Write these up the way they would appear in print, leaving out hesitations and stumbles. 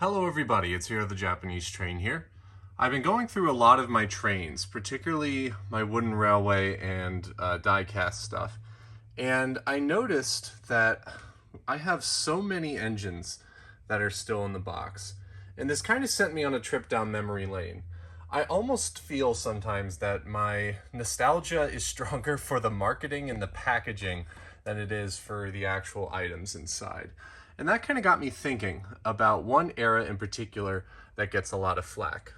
Hello everybody, it's Here the Japanese Train here. I've been going through a lot of my trains, particularly my wooden railway and die-cast stuff, and I noticed that I have so many engines that are still in the box, and this kind of sent me on a trip down memory lane. I almost feel sometimes that my nostalgia is stronger for the marketing and the packaging than it is for the actual items inside. And that kind of got me thinking about one era in particular that gets a lot of flack,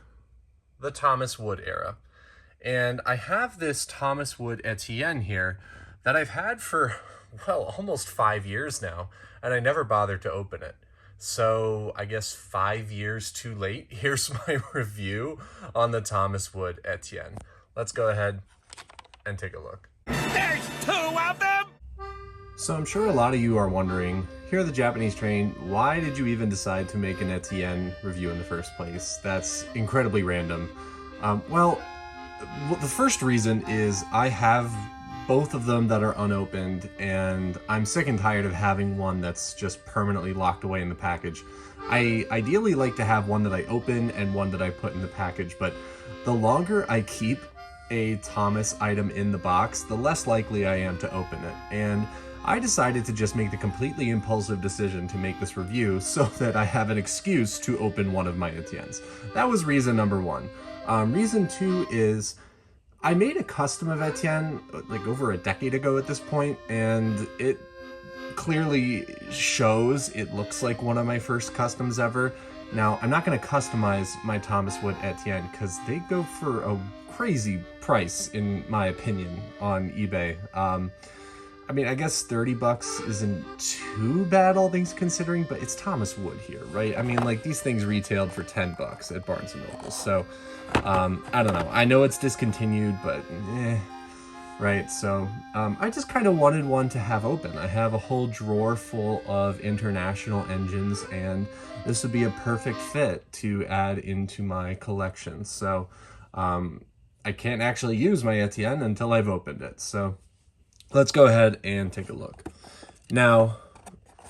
the Thomas Wood era. And I have this Thomas Wood Etienne here that I've had for, well, almost 5 years now, and I never bothered to open it. So I guess 5 years too late, here's my review on the Thomas Wood Etienne. Let's go ahead and take a look. There's two of them! So I'm sure a lot of you are wondering, here at the Japanese Train, why did you even decide to make an Etienne review in the first place? That's incredibly random. Well, the first reason is I have both of them that are unopened, and I'm sick and tired of having one that's just permanently locked away in the package. I ideally like to have one that I open and one that I put in the package, but the longer I keep a Thomas item in the box, the less likely I am to open it. And I decided to just make the completely impulsive decision to make this review so that I have an excuse to open one of my Etiennes. That was reason number one. Reason two is I made a custom of Etienne like over a decade ago at this point, and it clearly shows it looks like one of my first customs ever. Now, I'm not going to customize my Thomas Wood Etienne because they go for a crazy price, in my opinion, on eBay. I mean, I guess 30 bucks isn't too bad, all things considering, but it's Thomas Wood here, right? I mean, like, these things retailed for 10 bucks at Barnes & Noble, so, I don't know. I know it's discontinued, but, right? So, I just kind of wanted one to have open. I have a whole drawer full of international engines, and this would be a perfect fit to add into my collection. So, I can't actually use my Etienne until I've opened it, so let's go ahead and take a look. Now,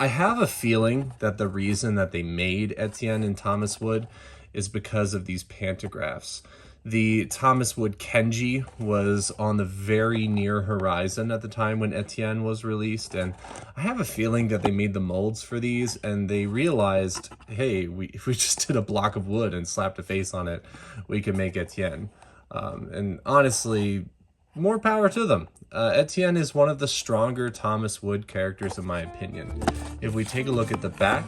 I have a feeling that the reason that they made Etienne and Thomas Wood is because of these pantographs. The Thomas Wood Kenji was on the very near horizon at the time when Etienne was released, and I have a feeling that they made the molds for these and they realized, hey, if we just did a block of wood and slapped a face on it, we could make Etienne. And honestly, more power to them. Etienne is one of the stronger Thomas Wood characters in my opinion. If we take a look at the back,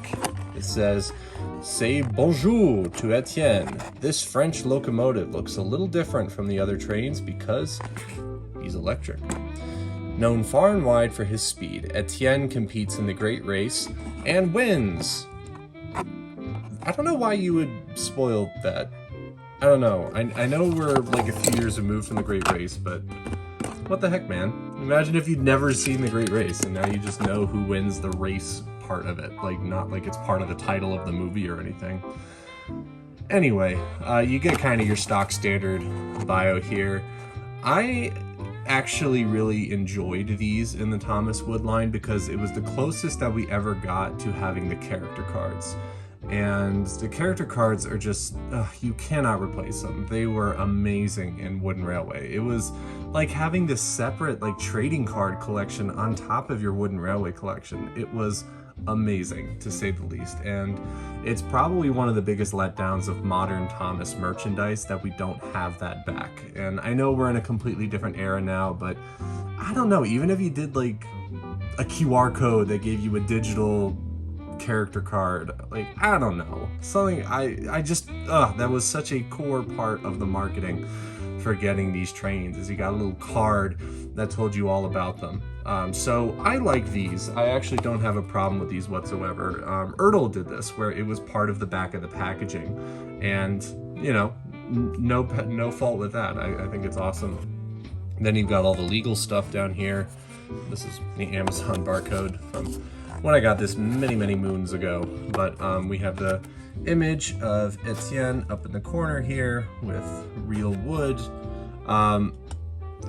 it says, "Say bonjour to Etienne. This French locomotive looks a little different from the other trains because he's electric. Known far and wide for his speed, Etienne competes in the Great Race and wins." I don't know why you would spoil that. I don't know. I know we're like a few years removed from the Great Race, but what the heck, man? Imagine if you'd never seen the Great Race and now you just know who wins the race part of it. Like, not like it's part of the title of the movie or anything. Anyway, you get kind of your stock standard bio here. I actually really enjoyed these in the Thomas Wood line because it was the closest that we ever got to having the character cards. And the character cards are just, you cannot replace them. They were amazing in Wooden Railway. It was like having this separate like trading card collection on top of your Wooden Railway collection. It was amazing, to say the least. And it's probably one of the biggest letdowns of modern Thomas merchandise that we don't have that back. And I know we're in a completely different era now, but I don't know, even if you did like a QR code that gave you a digital character card, like, I don't know, something, I just, that was such a core part of the marketing for getting these trains, is you got a little card that told you all about them. So I like these. I actually don't have a problem with these whatsoever. Ertl did this, where it was part of the back of the packaging, and, you know, no fault with that. I think it's awesome. Then you've got all the legal stuff down here. This is the Amazon barcode from when I got this many moons ago, but we have the image of Etienne up in the corner here with real wood.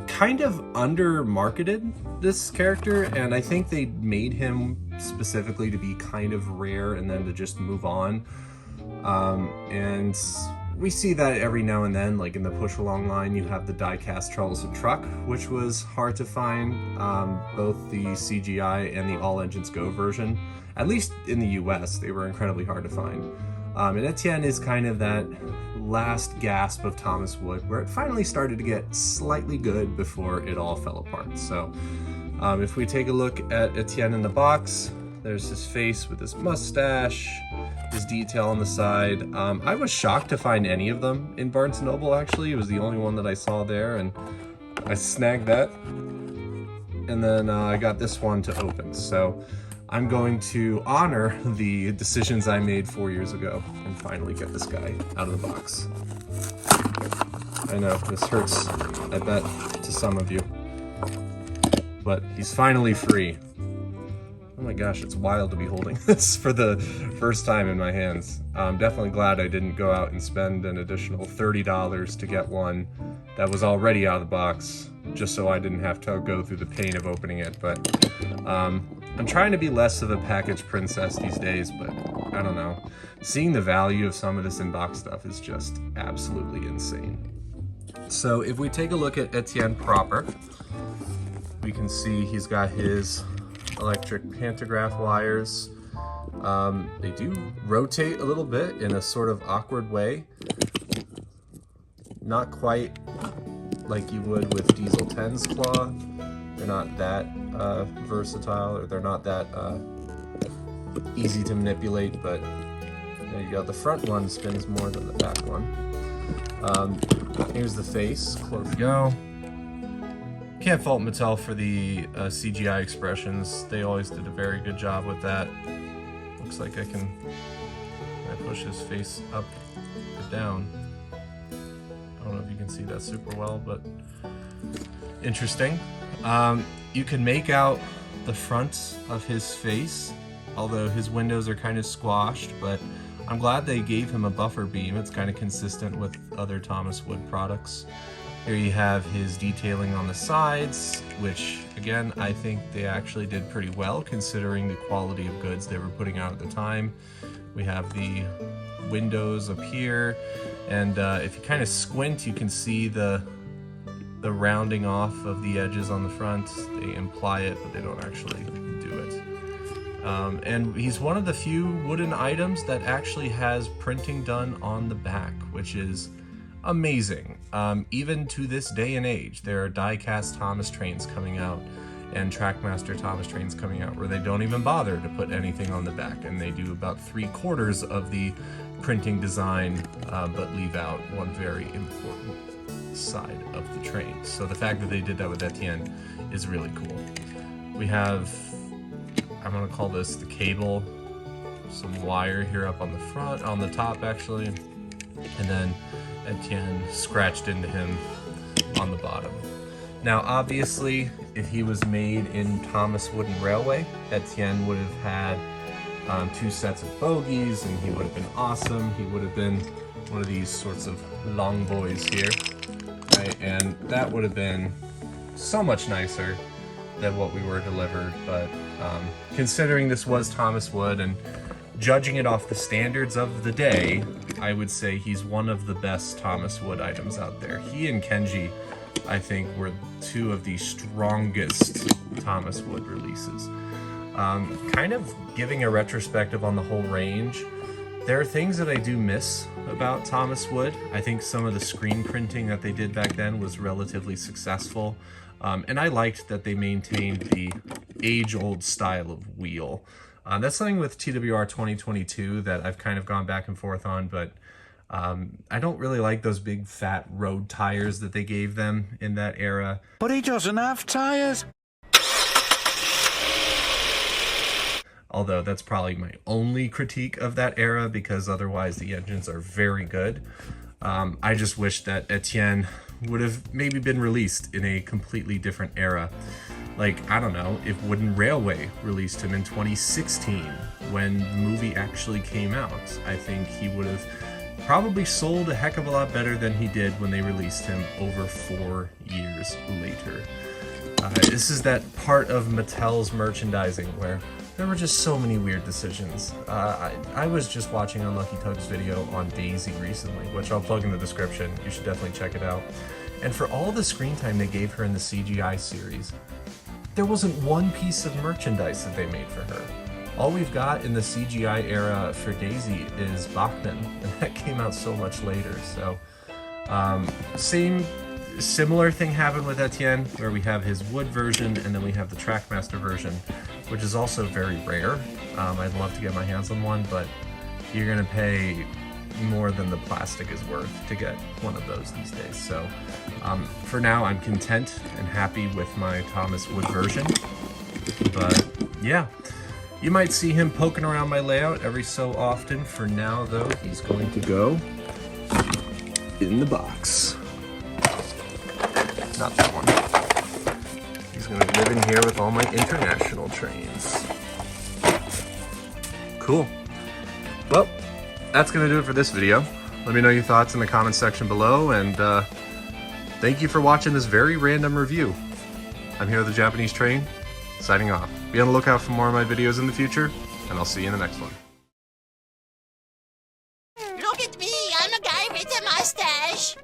Kind of under marketed, this character, and I think they made him specifically to be kind of rare and then to just move on. And we see that every now and then, like in the push along line, you have the die-cast Charleston truck, which was hard to find, both the CGI and the All Engines Go version. At least in the US, they were incredibly hard to find. And Etienne is kind of that last gasp of Thomas Wood, where it finally started to get slightly good before it all fell apart. So if we take a look at Etienne in the box, there's his face with his mustache, his detail on the side. I was shocked to find any of them in Barnes & Noble, actually. It was the only one that I saw there, and I snagged that. And then I got this one to open. So I'm going to honor the decisions I made 4 years ago and finally get this guy out of the box. I know, this hurts, I bet, to some of you. But he's finally free. Oh my gosh, it's wild to be holding this for the first time in my hands. I'm definitely glad I didn't go out and spend an additional $30 to get one that was already out of the box, just so I didn't have to go through the pain of opening it. But I'm trying to be less of a package princess these days, but I don't know. Seeing the value of some of this in-box stuff is just absolutely insane. So if we take a look at Etienne proper, we can see he's got his electric pantograph wires. They do rotate a little bit in a sort of awkward way. Not quite like you would with Diesel 10's claw. They're not that versatile, or they're not that easy to manipulate, but there you go. The front one spins more than the back one. Here's the face, close we go. Can't fault Mattel for the CGI expressions. They always did a very good job with that. Looks like I push his face up or down. I don't know if you can see that super well, but interesting. You can make out the front of his face, although his windows are kind of squashed, but I'm glad they gave him a buffer beam. It's kind of consistent with other Thomas Wood products. Here you have his detailing on the sides, which again, I think they actually did pretty well considering the quality of goods they were putting out at the time. We have the windows up here, and if you kind of squint, you can see the rounding off of the edges on the front. They imply it, but they don't actually do it. And he's one of the few wooden items that actually has printing done on the back, which is amazing. Even to this day and age, there are die-cast Thomas trains coming out and Trackmaster Thomas trains coming out where they don't even bother to put anything on the back, and they do about 3/4 of the printing design, but leave out one very important side of the train. So the fact that they did that with Etienne is really cool. We have, I'm gonna call this the cable, some wire here up on the front, on the top actually, and then Etienne scratched into him on the bottom. Now obviously, if he was made in Thomas Wooden Railway, Etienne would have had 2 sets of bogies, and he would have been awesome. He would have been one of these sorts of long boys here, right? And that would have been so much nicer than what we were delivered. But considering this was Thomas Wood and judging it off the standards of the day, I would say he's one of the best Thomas Wood items out there. He and Kenji, I think, were 2 of the strongest Thomas Wood releases. Kind of giving a retrospective on the whole range, there are things that I do miss about Thomas Wood. I think some of the screen printing that they did back then was relatively successful, and I liked that they maintained the age-old style of wheel. That's something with TWR 2022 that I've kind of gone back and forth on, but I don't really like those big fat road tires that they gave them in that era. But he doesn't have tires. Although that's probably my only critique of that era, because otherwise the engines are very good. I just wish that Etienne would have maybe been released in a completely different era. Like, I don't know, if Wooden Railway released him in 2016 when the movie actually came out, I think he would have probably sold a heck of a lot better than he did when they released him over 4 years later. This is that part of Mattel's merchandising where There were just so many weird decisions. I was just watching Unlucky Tug's video on Daisy recently, which I'll plug in the description. You should definitely check it out. And for all the screen time they gave her in the CGI series, there wasn't one piece of merchandise that they made for her. All we've got in the CGI era for Daisy is Bachman, and that came out so much later. So, similar thing happened with Etienne, where we have his wood version and then we have the Trackmaster version, which is also very rare. I'd love to get my hands on one, but you're gonna pay more than the plastic is worth to get one of those these days. So for now, I'm content and happy with my Thomas Wood version. But yeah, you might see him poking around my layout every so often. For now, though, he's going to go in the box. Not that one. He's going to live in here with all my international trains. Cool. Well, that's going to do it for this video. Let me know your thoughts in the comments section below, and thank you for watching this very random review. I'm here with the Japanese Train, signing off. Be on the lookout for more of my videos in the future, and I'll see you in the next one. Look at me, I'm a guy with a mustache.